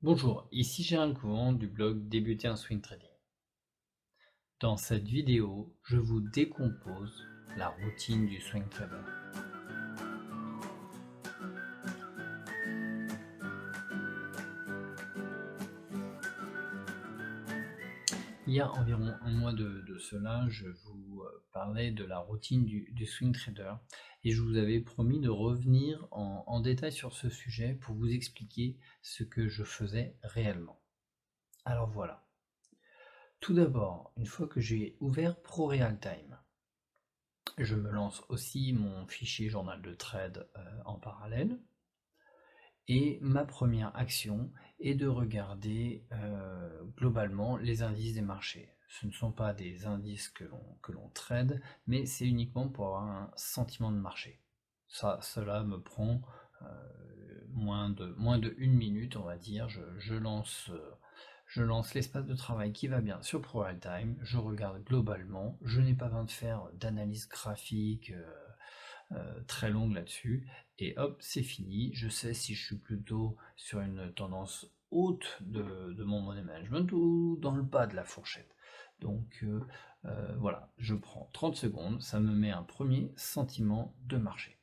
Bonjour, ici Gérald Couvent du blog Débuter en Swing Trading. Dans cette vidéo, je vous décompose la routine du swing trader. Il y a environ un mois de cela, je vous parlais de la routine du swing trader et je vous avais promis de revenir en détail sur ce sujet pour vous expliquer ce que je faisais réellement. Alors voilà. Tout d'abord, une fois que j'ai ouvert ProRealTime, je me lance aussi mon fichier journal de trade en parallèle. Et ma première action est de regarder globalement les indices des marchés. Ce ne sont pas des indices que l'on trade, mais c'est uniquement pour avoir un sentiment de marché. Cela me prend moins de 1 minute, on va dire. Je lance l'espace de travail qui va bien sur ProRealTime, je regarde globalement, je n'ai pas besoin de faire d'analyse graphique très longue là-dessus, et hop, c'est fini. Je sais si je suis plutôt sur une tendance haute de mon money management ou dans le bas de la fourchette. Donc voilà, je prends 30 secondes, ça me met un premier sentiment de marché.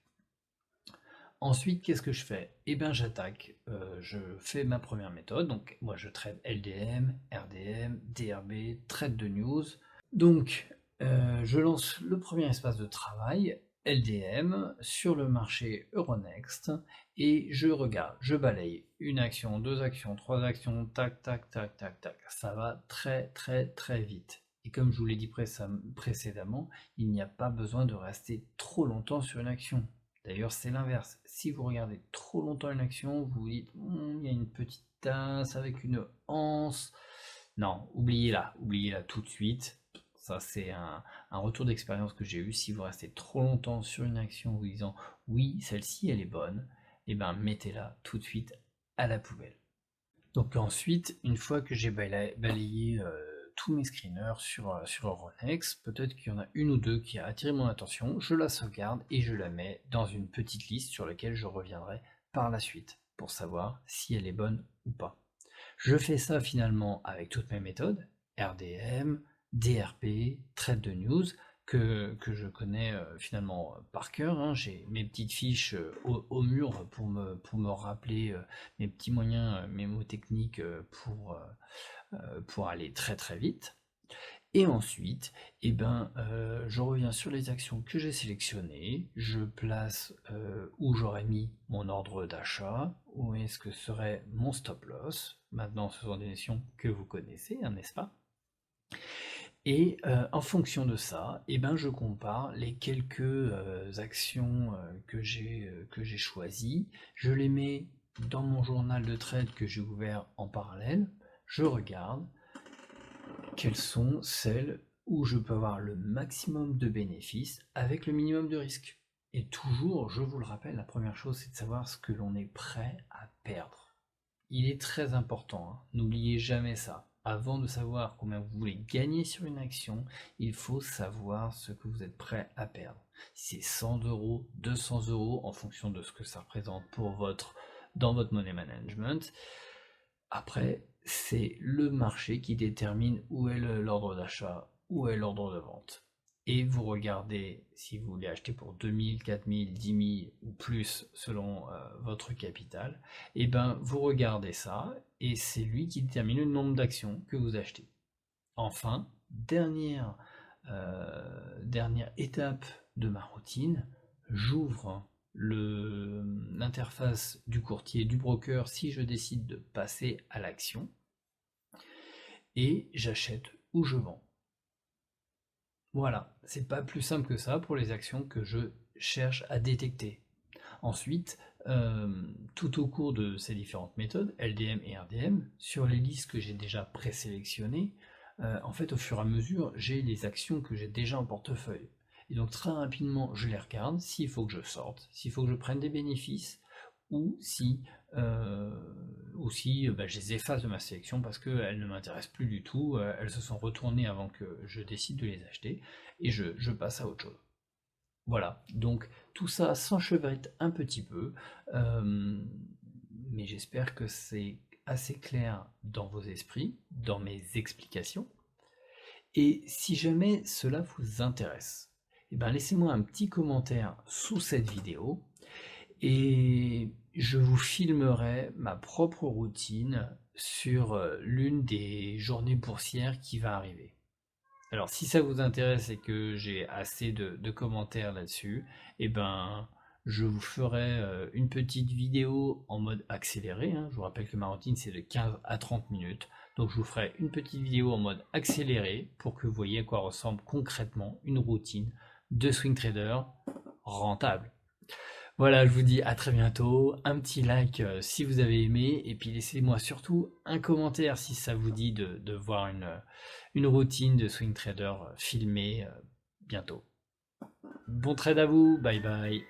Ensuite, qu'est-ce que je fais? Eh bien, j'attaque, je fais ma première méthode. Donc, moi, je trade LDM, RDM, DRB, trade de news. Donc, je lance le premier espace de travail, LDM, sur le marché Euronext, et je regarde, je balaye une action, deux actions, trois actions, tac, tac, tac, tac, tac. Ça va très, très, très vite. Et comme je vous l'ai dit précédemment, il n'y a pas besoin de rester trop longtemps sur une action. D'ailleurs, c'est l'inverse. Si vous regardez trop longtemps une action, vous vous dites, il y a une petite tasse avec une anse. Non, oubliez-la tout de suite. Ça, c'est un retour d'expérience que j'ai eu. Si vous restez trop longtemps sur une action en vous disant, oui, celle-ci, elle est bonne, et ben mettez-la tout de suite à la poubelle. Donc ensuite, une fois que j'ai balayé tous mes screeners sur Euronext, peut-être qu'il y en a une ou deux qui a attiré mon attention, je la sauvegarde et je la mets dans une petite liste sur laquelle je reviendrai par la suite pour savoir si elle est bonne ou pas. Je fais ça finalement avec toutes mes méthodes, RDM, DRP, Trade de News, que je connais finalement par cœur, hein. J'ai mes petites fiches au mur pour me rappeler mes petits moyens mémotechniques pour aller très très vite. Et ensuite, eh ben, je reviens sur les actions que j'ai sélectionnées, je place où j'aurais mis mon ordre d'achat, où est-ce que serait mon stop loss. Maintenant, ce sont des notions que vous connaissez, hein, n'est-ce pas? Et en fonction de ça, eh ben, je compare les quelques actions que j'ai choisies, je les mets dans mon journal de trade que j'ai ouvert en parallèle, je regarde quelles sont celles où je peux avoir le maximum de bénéfices avec le minimum de risque. Et toujours, je vous le rappelle, la première chose, c'est de savoir ce que l'on est prêt à perdre. Il est très important, hein. N'oubliez jamais ça. Avant de savoir combien vous voulez gagner sur une action, il faut savoir ce que vous êtes prêt à perdre. Si c'est 100 euros, 200 euros, en fonction de ce que ça représente dans votre money management. Après, c'est le marché qui détermine où est l'ordre d'achat, où est l'ordre de vente. Et vous regardez si vous voulez acheter pour 2000, 4000, 10 000 ou plus selon votre capital, et ben vous regardez ça et c'est lui qui détermine le nombre d'actions que vous achetez. Enfin, dernière étape de ma routine, j'ouvre l'interface du courtier, du broker, si je décide de passer à l'action, et j'achète ou je vends. Voilà, c'est pas plus simple que ça pour les actions que je cherche à détecter. Ensuite, tout au cours de ces différentes méthodes, LDM et RDM, sur les listes que j'ai déjà présélectionnées, en fait, au fur et à mesure, j'ai les actions que j'ai déjà en portefeuille. Et donc très rapidement, je les regarde, s'il faut que je sorte, s'il faut que je prenne des bénéfices, ou si, je les efface de ma sélection parce qu'elles ne m'intéressent plus du tout, elles se sont retournées avant que je décide de les acheter, et je passe à autre chose. Voilà, donc tout ça s'enchevêtre un petit peu, mais j'espère que c'est assez clair dans vos esprits, dans mes explications. Et si jamais cela vous intéresse, eh ben laissez-moi un petit commentaire sous cette vidéo et je vous filmerai ma propre routine sur l'une des journées boursières qui va arriver. Alors si ça vous intéresse et que j'ai assez de commentaires là-dessus, eh ben je vous ferai une petite vidéo en mode accéléré, hein. Je vous rappelle que ma routine c'est de 15 à 30 minutes. Donc je vous ferai une petite vidéo en mode accéléré pour que vous voyez à quoi ressemble concrètement une routine de swing trader rentable. Voilà, je vous dis à très bientôt. Un petit like si vous avez aimé. Et puis laissez-moi surtout un commentaire si ça vous dit de voir une routine de swing trader filmée bientôt. Bon trade à vous, bye bye.